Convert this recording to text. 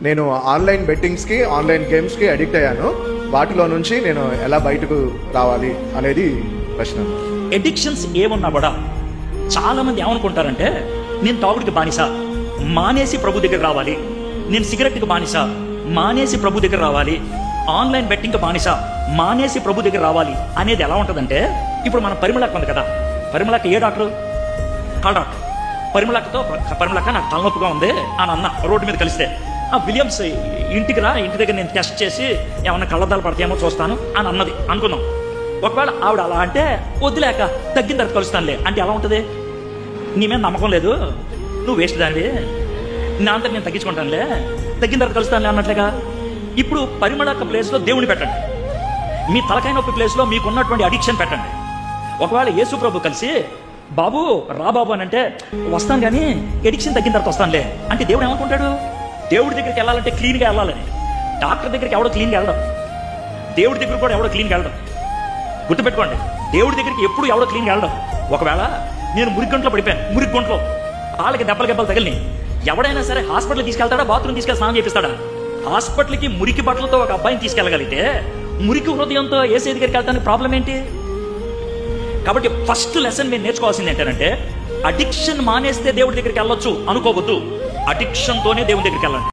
నేను online బెట్టింగ్స్కి online గేమ్స్కి addict అయ్యాను. వాటిలో నుంచి నేను ఎలా బయటకు రావాలి అనేది ప్రశ్న. ఎడిక్షన్స్ ఏమున్నా కూడా చాలా మంది ఏమనుకుంటారంటే, నేను తాగుడికి బానిస, మానేసి ప్రభు దగ్గర రావాలి. నేను సిగరెట్కి బానిస, మానేసి ప్రభు దగ్గర రావాలి. ఆన్లైన్ బెట్టింగ్కి బానిస, మానేసి ప్రభు దగ్గర రావాలి అనేది ఎలా ఉంటుందంటే, ఇప్పుడు మన పరిమళక్క ఉంది కదా, పరిమళక్క ఏ డాక్టరు? Call doctor. పరిమళక్క నాకు తలనొప్పిగా ఉంది అని అన్న రోడ్డు మీద కలిస్తే, ఆ విలియమ్స్ ఇంటికి రా, ఇంటి దగ్గర నేను టెస్ట్ చేసి ఏమన్నా కళ్ళద్దాలు పడతాయేమో చూస్తాను అని అన్నది అనుకుందాం. ఒకవేళ ఆవిడ అలా అంటే, వద్దులేక తగ్గిన తర్వాత కలుస్తానులే అంటే ఎలా ఉంటుంది? నీ మీద నమ్మకం లేదు, నువ్వు వేస్ట్ దానివి, నా అంతా నేను తగ్గించుకుంటానులే, తగ్గిన తర్వాత కలుస్తానులే అన్నట్లుగా. ఇప్పుడు పరిమళక్క ప్లేస్లో దేవుని పెట్టండి, మీ తలకాయ నొప్పి ప్లేస్లో మీకున్నటువంటి అడిక్షన్ పెట్టండి. ఒకవేళ యేసు ప్రభు కలిసి, బాబు రా బాబు అని అంటే, వస్తాను కానీ ఎడిక్షన్ తగ్గిన తర్వాత వస్తానులే అంటే దేవుడు ఏమనుకుంటాడు? దేవుడి దగ్గరికి వెళ్ళాలంటే క్లీన్గా వెళ్ళాలని. డాక్టర్ దగ్గరికి ఎవడో క్లీన్గా వెళ్ళడం, దేవుడి దగ్గర కూడా ఎవడో క్లీన్గా వెళ్ళడం. గుర్తుపెట్టుకోండి, దేవుడి దగ్గరికి ఎప్పుడు ఎవడో క్లీన్గా వెళ్ళడం. ఒకవేళ నేను మురిగొంట్లో పడిపోయాను, మురిగొంట్లో వాళ్ళకి దెబ్బలు తగిలిని, ఎవడైనా సరే హాస్పిటల్కి తీసుకెళ్తాడా, బాత్రూమ్ తీసుకెళ్ళి స్నానం చేపిస్తాడా? హాస్పిటల్కి మురికి బట్టలతో ఒక అబ్బాయిని తీసుకెళ్ళగలిగితే, మురికి హృదయంతో ఏసీ దగ్గరికి వెళ్తానికి ప్రాబ్లం ఏంటి? కాబట్టి ఫస్ట్ లెసన్ మీరు నేర్చుకోవాల్సింది ఏంటంటే, అడిక్షన్ మానేస్తే దేవుడి దగ్గరికి వెళ్ళొచ్చు అనుకోవద్దు, అడిక్షన్తోనే దేవుడి దగ్గరికి వెళ్ళండి.